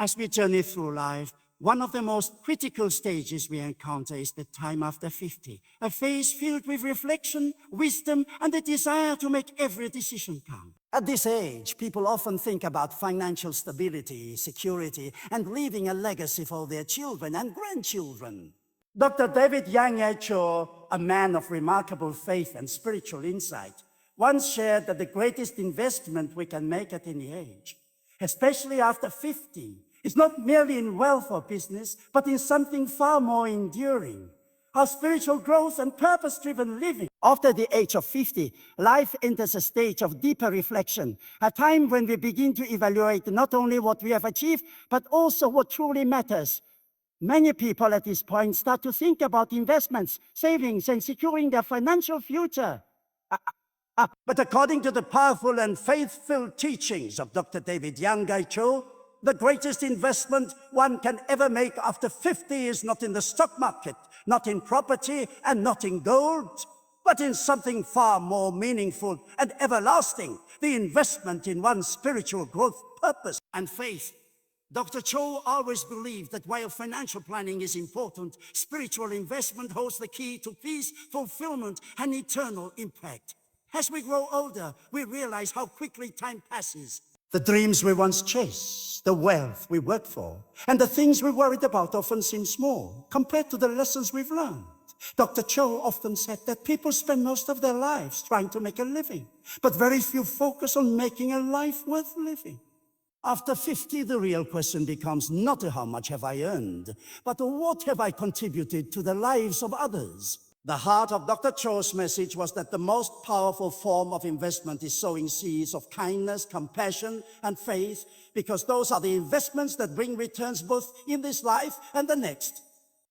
As we journey through life, one of the most critical stages we encounter is the time after 50, a phase filled with reflection, wisdom, and the desire to make every decision count. At this age, people often think about financial stability, security, and leaving a legacy for their children and grandchildren. Dr. David Yang Cho, a man of remarkable faith and spiritual insight, once shared that the greatest investment we can make at any age, especially after 50, is not merely in wealth or business, but in something far more enduring, our spiritual growth and purpose-driven living. After the age of 50, life enters a stage of deeper reflection, a time when we begin to evaluate not only what we have achieved, but also what truly matters. Many people at this point start to think about investments, savings, and securing their financial future. But according to the powerful and faith-filled teachings of Dr. David Yang Cho, the greatest investment one can ever make after 50 is not in the stock market, not in property, and not in gold, but in something far more meaningful and everlasting, the investment in one's spiritual growth, purpose, and faith. Dr. Cho always believed that while financial planning is important, spiritual investment holds the key to peace, fulfillment, and eternal impact. As we grow older, we realize how quickly time passes. The dreams we once chased, the wealth we worked for, and the things we worried about often seem small compared to the lessons we've learned. Dr. Cho often said that people spend most of their lives trying to make a living, but very few focus on making a life worth living. After 50, the real question becomes not how much have I earned, but what have I contributed to the lives of others? The heart of Dr. Cho's message was that the most powerful form of investment is sowing seeds of kindness, compassion, and faith, because those are the investments that bring returns both in this life and the next.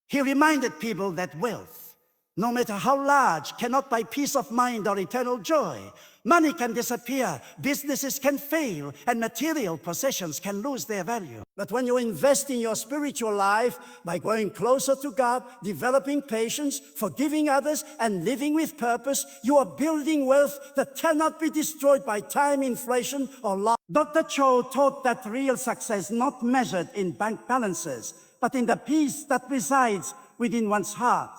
He reminded people that wealth, no matter how large, cannot buy peace of mind or eternal joy. Money can disappear, businesses can fail, and material possessions can lose their value. But when you invest in your spiritual life by growing closer to God, developing patience, forgiving others, and living with purpose, you are building wealth that cannot be destroyed by time, inflation, or loss. Dr. Cho taught that real success is not measured in bank balances, but in the peace that resides within one's heart.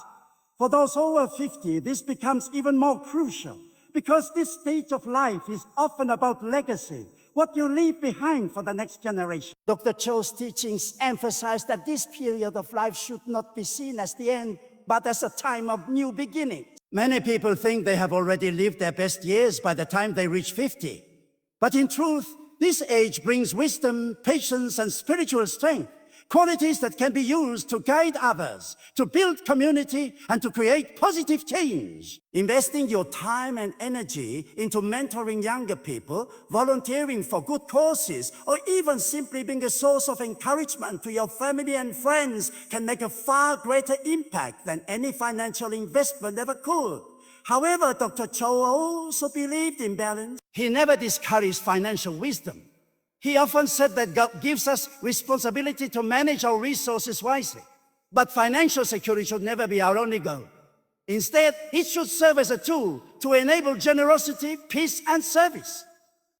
For those over 50, this becomes even more crucial, because this stage of life is often about legacy, what you leave behind for the next generation. Dr. Cho's teachings emphasize that this period of life should not be seen as the end, but as a time of new beginnings. Many people think they have already lived their best years by the time they reach 50. But in truth, this age brings wisdom, patience, and spiritual strength, qualities that can be used to guide others, to build community, and to create positive change. Investing your time and energy into mentoring younger people, volunteering for good causes, or even simply being a source of encouragement to your family and friends can make a far greater impact than any financial investment ever could. However, Dr. Cho also believed in balance. He never discouraged financial wisdom. He often said that God gives us responsibility to manage our resources wisely. But financial security should never be our only goal. Instead, it should serve as a tool to enable generosity, peace, and service.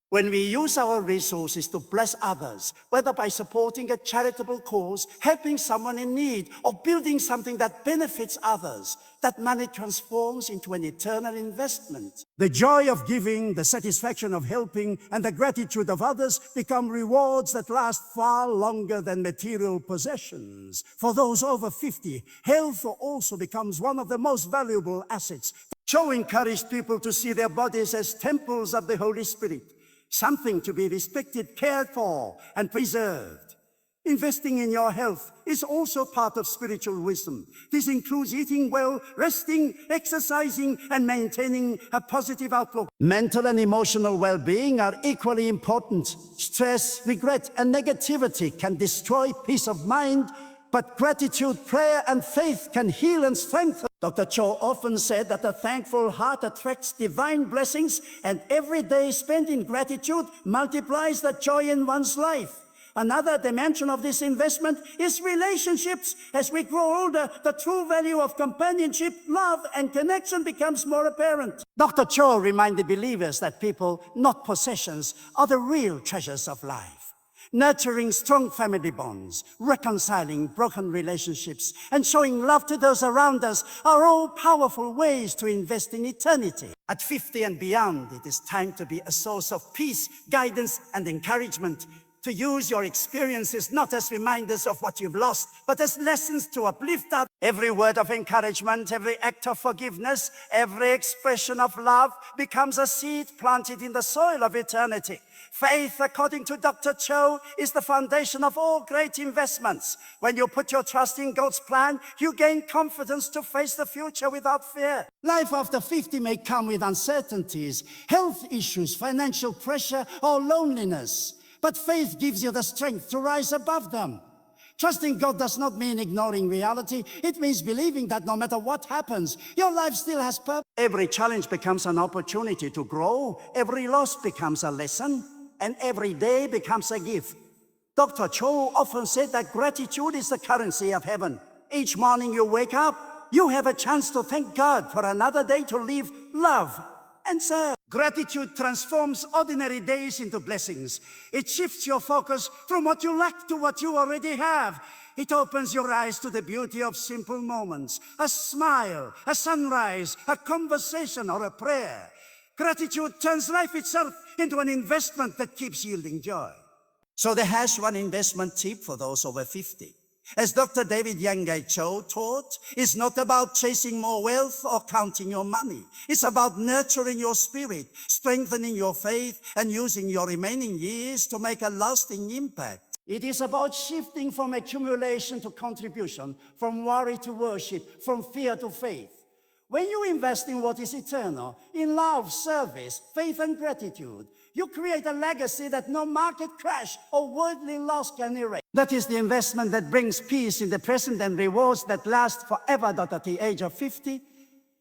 When we use our resources to bless others, whether by supporting a charitable cause, helping someone in need, or building something that benefits others, that money transforms into an eternal investment. The joy of giving, the satisfaction of helping, and the gratitude of others become rewards that last far longer than material possessions. For those over 50, health also becomes one of the most valuable assets. Cho encouraged people to see their bodies as temples of the Holy Spirit, something to be respected, cared for, and preserved. Investing in your health is also part of spiritual wisdom. This includes eating well, resting, exercising, and maintaining a positive outlook. Mental and emotional well-being are equally important. Stress, regret, and negativity can destroy peace of mind, but gratitude, prayer, and faith can heal and strengthen. Dr. Cho often said that a thankful heart attracts divine blessings, and every day spent in gratitude multiplies the joy in one's life. Another dimension of this investment is relationships. As we grow older, the true value of companionship, love, and connection becomes more apparent. Dr. Cho reminded believers that people, not possessions, are the real treasures of life. Nurturing strong family bonds, reconciling broken relationships, and showing love to those around us are all powerful ways to invest in eternity. At 50 and beyond, it is time to be a source of peace, guidance, and encouragement. To use your experiences not as reminders of what you've lost, but as lessons to uplift others. Every word of encouragement, every act of forgiveness, every expression of love becomes a seed planted in the soil of eternity. Faith, according to Dr. Cho, is the foundation of all great investments. When you put your trust in God's plan, you gain confidence to face the future without fear. Life after 50 may come with uncertainties, health issues, financial pressure, or loneliness. But faith gives you the strength to rise above them. Trusting God does not mean ignoring reality. It means believing that no matter what happens, your life still has purpose. Every challenge becomes an opportunity to grow. Every loss becomes a lesson. And every day becomes a gift. Dr. Cho often said that gratitude is the currency of heaven. Each morning you wake up, you have a chance to thank God for another day to live, love, and serve. Gratitude transforms ordinary days into blessings. It shifts your focus from what you lack to what you already have. It opens your eyes to the beauty of simple moments, a smile, a sunrise, a conversation, or a prayer. Gratitude turns life itself into an investment that keeps yielding joy. So there has one investment tip for those over 50. As Dr. David Yangay Cho taught, it's not about chasing more wealth or counting your money. It's about nurturing your spirit, strengthening your faith, and using your remaining years to make a lasting impact. It is about shifting from accumulation to contribution, from worry to worship, from fear to faith. When you invest in what is eternal, in love, service, faith, and gratitude, you create a legacy that no market crash or worldly loss can erase. That is the investment that brings peace in the present and rewards that last forever. That at the age of 50,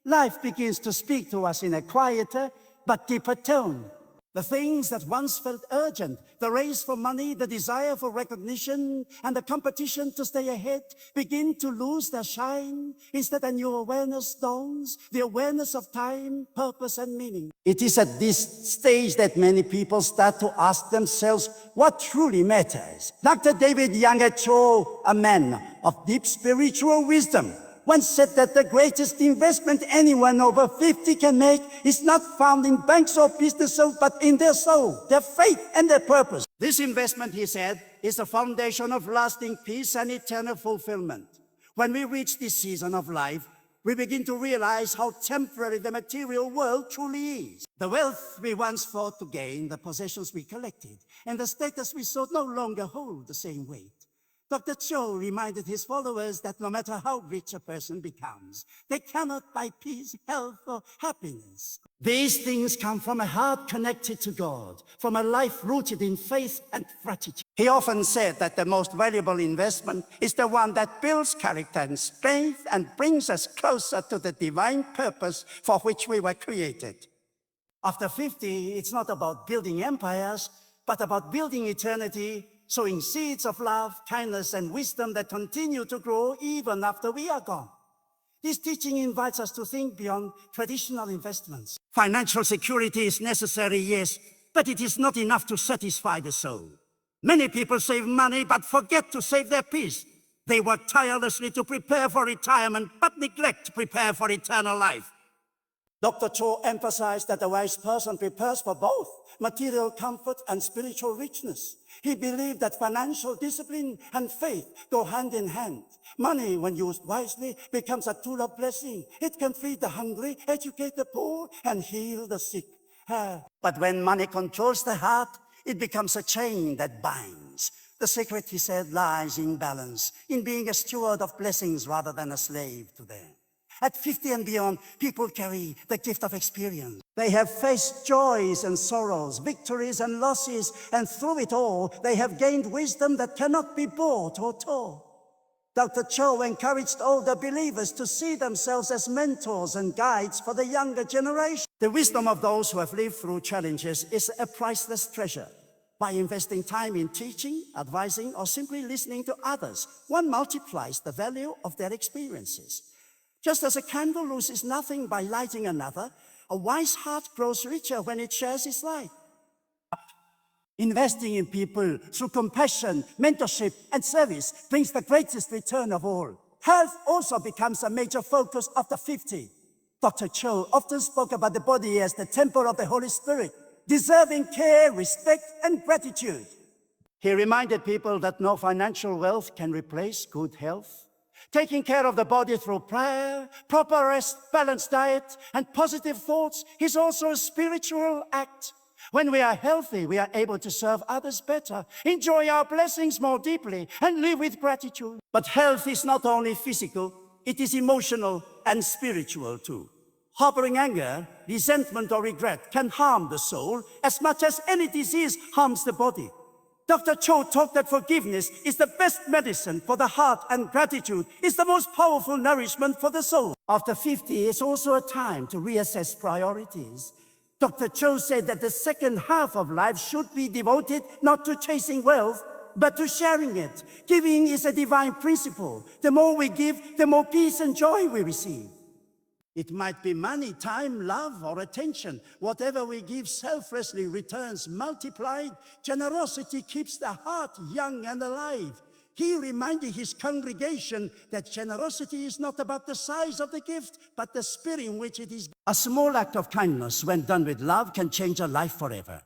life begins to speak to us in a quieter but deeper tone. The things that once felt urgent, the race for money, the desire for recognition, and the competition to stay ahead begin to lose their shine. Instead, a new awareness dawns, the awareness of time, purpose, and meaning. It is at this stage that many people start to ask themselves what truly matters. Dr. David Yangay Cho, a man of deep spiritual wisdom, once said that the greatest investment anyone over 50 can make is not found in banks or businesses, but in their soul, their faith, and their purpose. This investment, he said, is the foundation of lasting peace and eternal fulfillment. When we reach this season of life, we begin to realize how temporary the material world truly is. The wealth we once fought to gain, the possessions we collected, and the status we sought no longer hold the same weight. Dr. Cho reminded his followers that no matter how rich a person becomes, they cannot buy peace, health, or happiness. These things come from a heart connected to God, from a life rooted in faith and gratitude. He often said that the most valuable investment is the one that builds character and strength and brings us closer to the divine purpose for which we were created. After 50, it's not about building empires, but about building eternity, sowing seeds of love, kindness, and wisdom that continue to grow even after we are gone. This teaching invites us to think beyond traditional investments. Financial security is necessary, yes, but it is not enough to satisfy the soul. Many people save money but forget to save their peace. They work tirelessly to prepare for retirement but neglect to prepare for eternal life. Dr. Cho emphasized that a wise person prepares for both material comfort and spiritual richness. He believed that financial discipline and faith go hand in hand. Money, when used wisely, becomes a tool of blessing. It can feed the hungry, educate the poor, and heal the sick. But when money controls the heart, it becomes a chain that binds. The secret, he said, lies in balance, in being a steward of blessings rather than a slave to them. At 50 and beyond, people carry the gift of experience. They have faced joys and sorrows, victories and losses, and through it all, they have gained wisdom that cannot be bought or taught. Dr. Cho encouraged older believers to see themselves as mentors and guides for the younger generation. The wisdom of those who have lived through challenges is a priceless treasure. By investing time in teaching, advising, or simply listening to others, one multiplies the value of their experiences. Just as a candle loses nothing by lighting another, a wise heart grows richer when it shares its light. Investing in people through compassion, mentorship, and service brings the greatest return of all. Health also becomes a major focus after 50. Dr. Cho often spoke about the body as the temple of the Holy Spirit, deserving care, respect, and gratitude. He reminded people that no financial wealth can replace good health. Taking care of the body through prayer, proper rest, balanced diet, and positive thoughts is also a spiritual act. When we are healthy, we are able to serve others better, enjoy our blessings more deeply, and live with gratitude. But health is not only physical, it is emotional and spiritual too. Harboring anger, resentment, or regret can harm the soul as much as any disease harms the body. Dr. Cho taught that forgiveness is the best medicine for the heart and gratitude is the most powerful nourishment for the soul. After 50 is also a time to reassess priorities. Dr. Cho said that the second half of life should be devoted not to chasing wealth, but to sharing it. Giving is a divine principle. The more we give, the more peace and joy we receive. It might be money, time, love, or attention. Whatever we give selflessly returns multiplied. Generosity keeps the heart young and alive. He reminded his congregation that generosity is not about the size of the gift, but the spirit in which it is. A small act of kindness, when done with love, can change a life forever.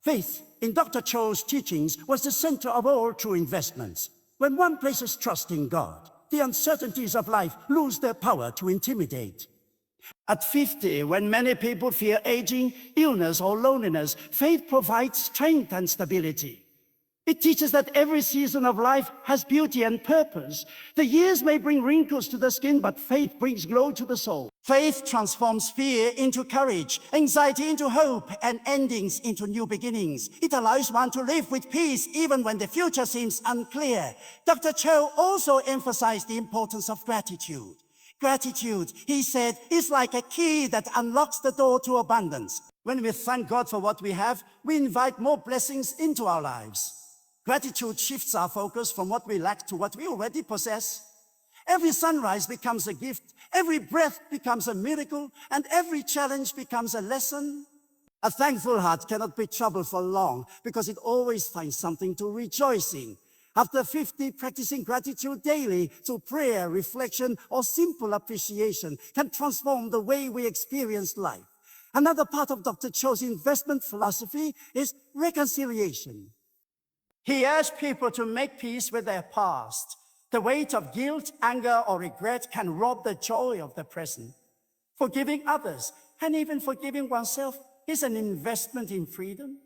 Faith, in Dr. Cho's teachings, was the center of all true investments. When one places trust in God, the uncertainties of life lose their power to intimidate. At 50, when many people fear aging, illness, or loneliness, faith provides strength and stability. It teaches that every season of life has beauty and purpose. The years may bring wrinkles to the skin, but faith brings glow to the soul. Faith transforms fear into courage, anxiety into hope, and endings into new beginnings. It allows one to live with peace even when the future seems unclear. Dr. Cho also emphasized the importance of gratitude. Gratitude, he said, is like a key that unlocks the door to abundance. When we thank God for what we have, we invite more blessings into our lives. Gratitude shifts our focus from what we lack to what we already possess. Every sunrise becomes a gift, every breath becomes a miracle, and every challenge becomes a lesson. A thankful heart cannot be troubled for long because it always finds something to rejoice in. After 50, practicing gratitude daily through prayer, reflection, or simple appreciation can transform the way we experience life. Another part of Dr. Cho's investment philosophy is reconciliation. He urged people to make peace with their past. The weight of guilt, anger, or regret can rob the joy of the present. Forgiving others, and even forgiving oneself, is an investment in freedom.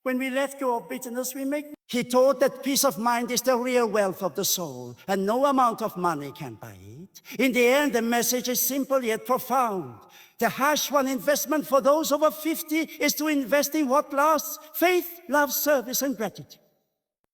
When we let go of bitterness, we make. He taught that peace of mind is the real wealth of the soul, and no amount of money can buy it. In the end, the message is simple yet profound. The harsh-won investment for those over 50 is to invest in what lasts: faith, love, service, and gratitude.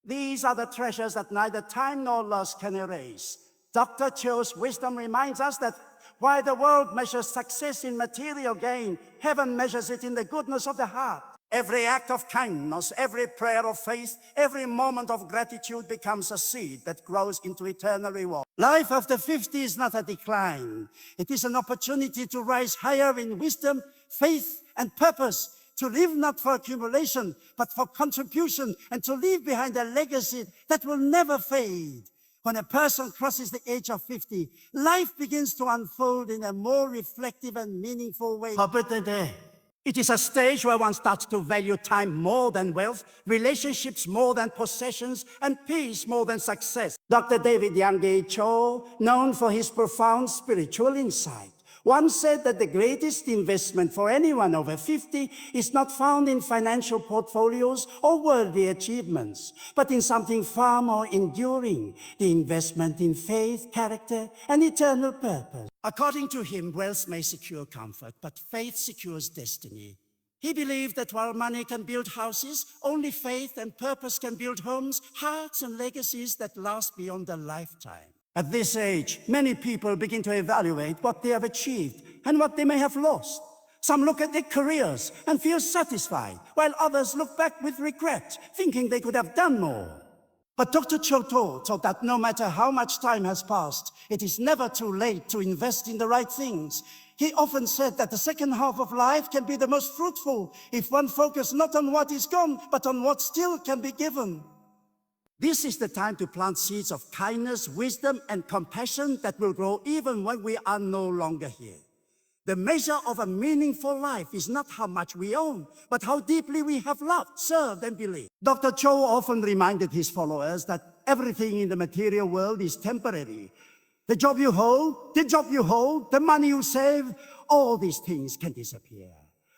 These are the treasures that neither time nor loss can erase. Dr. Cho's wisdom reminds us that while the world measures success in material gain, heaven measures it in the goodness of the heart. Every act of kindness, every prayer of faith, every moment of gratitude becomes a seed that grows into eternal reward. Life after 50 is not a decline. It is an opportunity to rise higher in wisdom, faith, and purpose, to live not for accumulation, but for contribution, and to leave behind a legacy that will never fade. When a person crosses the age of 50, life begins to unfold in a more reflective and meaningful way. It is a stage where one starts to value time more than wealth, relationships more than possessions, and peace more than success. Dr. David Yangge Cho, known for his profound spiritual insight, once said that the greatest investment for anyone over 50 is not found in financial portfolios or worldly achievements, but in something far more enduring: the investment in faith, character, and eternal purpose. According to him, wealth may secure comfort, but faith secures destiny. He believed that while money can build houses, only faith and purpose can build homes, hearts, and legacies that last beyond a lifetime. At this age, many people begin to evaluate what they have achieved and what they may have lost. Some look at their careers and feel satisfied, while others look back with regret, thinking they could have done more. But Dr. Cho taught that no matter how much time has passed, it is never too late to invest in the right things. He often said that the second half of life can be the most fruitful if one focuses not on what is gone, but on what still can be given. This is the time to plant seeds of kindness, wisdom, and compassion that will grow even when we are no longer here. The measure of a meaningful life is not how much we own, but how deeply we have loved, served, and believed. Dr. Cho often reminded his followers that everything in the material world is temporary. The job you hold, the money you save, all these things can disappear.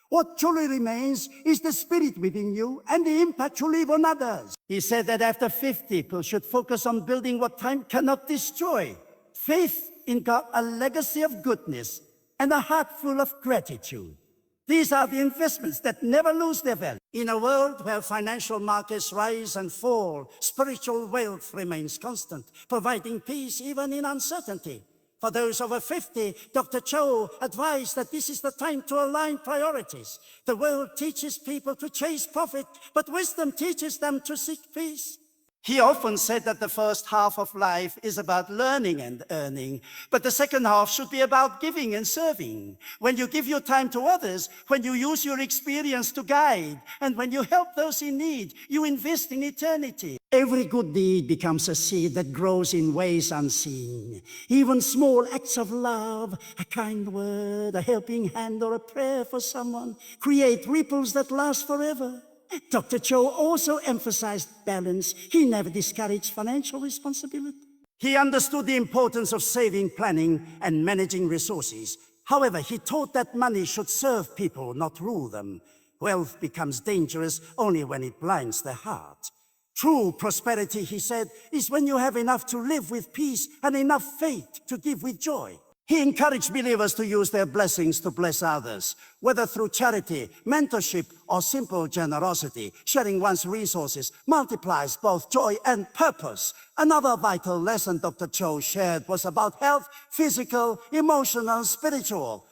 What truly remains is the spirit within you and the impact you leave on others. He said that after 50, people should focus on building what time cannot destroy. Faith in God, a legacy of goodness, and a heart full of gratitude. These are the investments that never lose their value. In a world where financial markets rise and fall, spiritual wealth remains constant, providing peace even in uncertainty. For those over 50, Dr. Cho advised that this is the time to align priorities. The world teaches people to chase profit, but wisdom teaches them to seek peace. He often said that the first half of life is about learning and earning, but the second half should be about giving and serving. When you give your time to others, when you use your experience to guide, and when you help those in need, you invest in eternity. Every good deed becomes a seed that grows in ways unseen. Even small acts of love, a kind word, a helping hand, or a prayer for someone create ripples that last forever. Dr. Cho also emphasized balance. He never discouraged financial responsibility. He understood the importance of saving, planning, and managing resources. However, he taught that money should serve people, not rule them. Wealth becomes dangerous only when it blinds the heart. True prosperity, he said, is when you have enough to live with peace and enough faith to give with joy. He encouraged believers to use their blessings to bless others, whether through charity, mentorship, or simple generosity. Sharing one's resources multiplies both joy and purpose. Another vital lesson Dr. Cho shared was about health, physical, emotional, spiritual.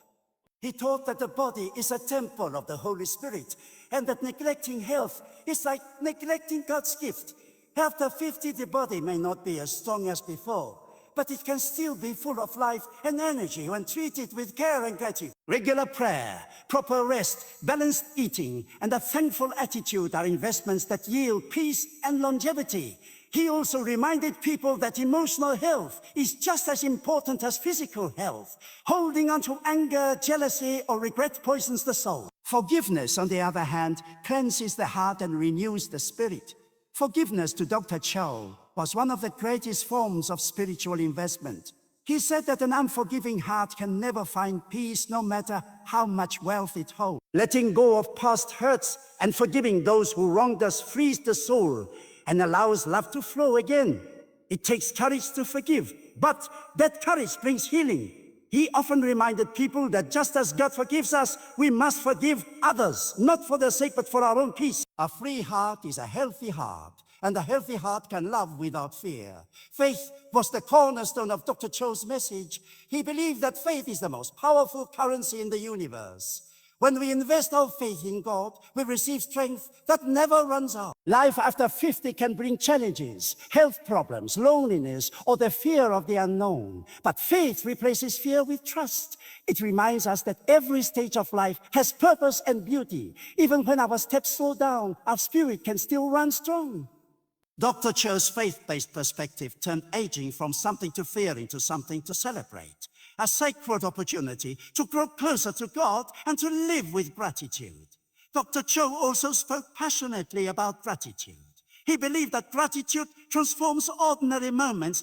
He taught that the body is a temple of the Holy Spirit, and that neglecting health is like neglecting God's gift. After 50, the body may not be as strong as before, but it can still be full of life and energy when treated with care and gratitude. Regular prayer, proper rest, balanced eating, and a thankful attitude are investments that yield peace and longevity. He also reminded people that emotional health is just as important as physical health. Holding on to anger, jealousy, or regret poisons the soul. Forgiveness, on the other hand, cleanses the heart and renews the spirit. Forgiveness to Dr. Cho was one of the greatest forms of spiritual investment. He said that an unforgiving heart can never find peace no matter how much wealth it holds. Letting go of past hurts and forgiving those who wronged us frees the soul and allows love to flow again. It takes courage to forgive, but that courage brings healing. He often reminded people that just as God forgives us, we must forgive others, not for their sake, but for our own peace. A free heart is a healthy heart, and a healthy heart can love without fear. Faith was the cornerstone of Dr. Cho's message. He believed that faith is the most powerful currency in the universe. When we invest our faith in God, we receive strength that never runs out. Life after 50 can bring challenges, health problems, loneliness, or the fear of the unknown. But faith replaces fear with trust. It reminds us that every stage of life has purpose and beauty. Even when our steps slow down, our spirit can still run strong. Dr. Cho's faith-based perspective turned aging from something to fear into something to celebrate. A sacred opportunity to grow closer to God and to live with gratitude. Dr. Cho also spoke passionately about gratitude. He believed that gratitude transforms ordinary moments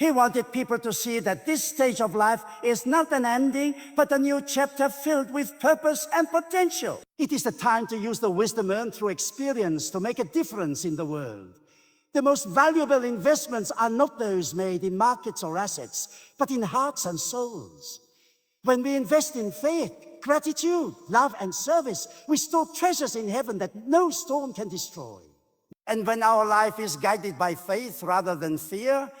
He wanted people to see that this stage of life is not an ending, but a new chapter filled with purpose and potential. It is the time to use the wisdom earned through experience to make a difference in the world. The most valuable investments are not those made in markets or assets, but in hearts and souls. When we invest in faith, gratitude, love, and service, we store treasures in heaven that no storm can destroy. And when our life is guided by faith rather than fear,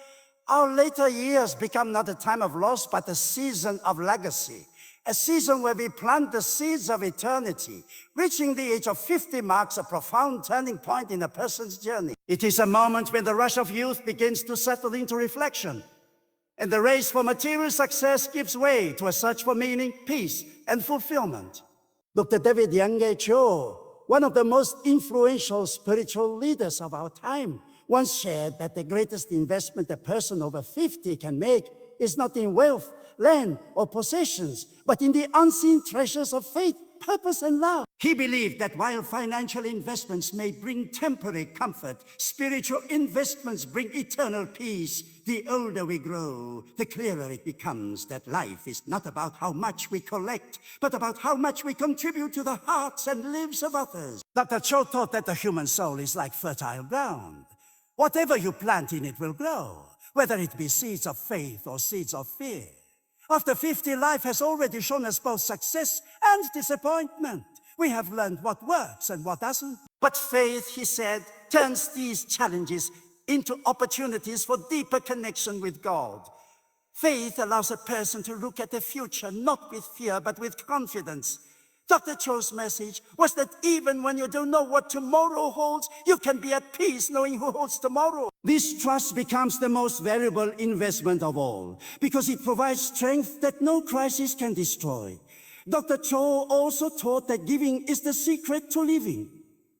our later years become not a time of loss, but a season of legacy. A season where we plant the seeds of eternity. Reaching the age of 50 marks a profound turning point in a person's journey. It is a moment when the rush of youth begins to settle into reflection, and the race for material success gives way to a search for meaning, peace, and fulfillment. Dr. David Yangge Cho, one of the most influential spiritual leaders of our time, once shared that the greatest investment a person over 50 can make is not in wealth, land, or possessions, but in the unseen treasures of faith, purpose, and love. He believed that while financial investments may bring temporary comfort, spiritual investments bring eternal peace. The older we grow, the clearer it becomes that life is not about how much we collect, but about how much we contribute to the hearts and lives of others. Dr. Cho taught that the human soul is like fertile ground. Whatever you plant in it will grow, whether it be seeds of faith or seeds of fear. After 50, life has already shown us both success and disappointment. We have learned what works and what doesn't. But faith, he said, turns these challenges into opportunities for deeper connection with God. Faith allows a person to look at the future not with fear, but with confidence. Dr. Cho's message was that even when you don't know what tomorrow holds, you can be at peace knowing who holds tomorrow. This trust becomes the most valuable investment of all, because it provides strength that no crisis can destroy. Dr. Cho also taught that giving is the secret to living.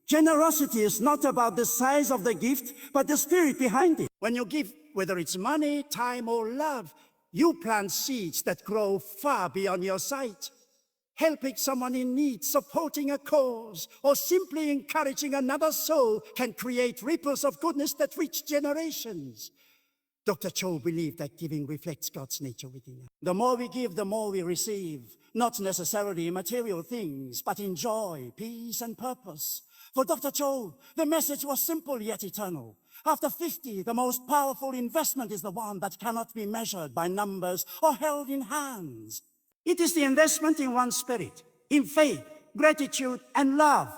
Generosity is not about the size of the gift, but the spirit behind it. When you give, whether it's money, time, or love, you plant seeds that grow far beyond your sight. Helping someone in need, supporting a cause, or simply encouraging another soul can create ripples of goodness that reach generations. Dr. Cho believed that giving reflects God's nature within us. The more we give, the more we receive, not necessarily in material things, but in joy, peace, and purpose. For Dr. Cho, the message was simple yet eternal. After 50, the most powerful investment is the one that cannot be measured by numbers or held in hands. It is the investment in one's spirit, in faith, gratitude, and love.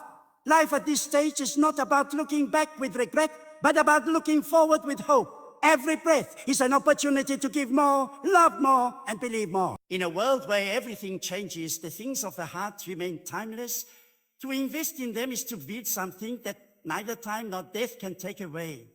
Life at this stage is not about looking back with regret, but about looking forward with hope. Every breath is an opportunity to give more, love more, and believe more. In a world where everything changes, the things of the heart remain timeless. To invest in them is to build something that neither time nor death can take away.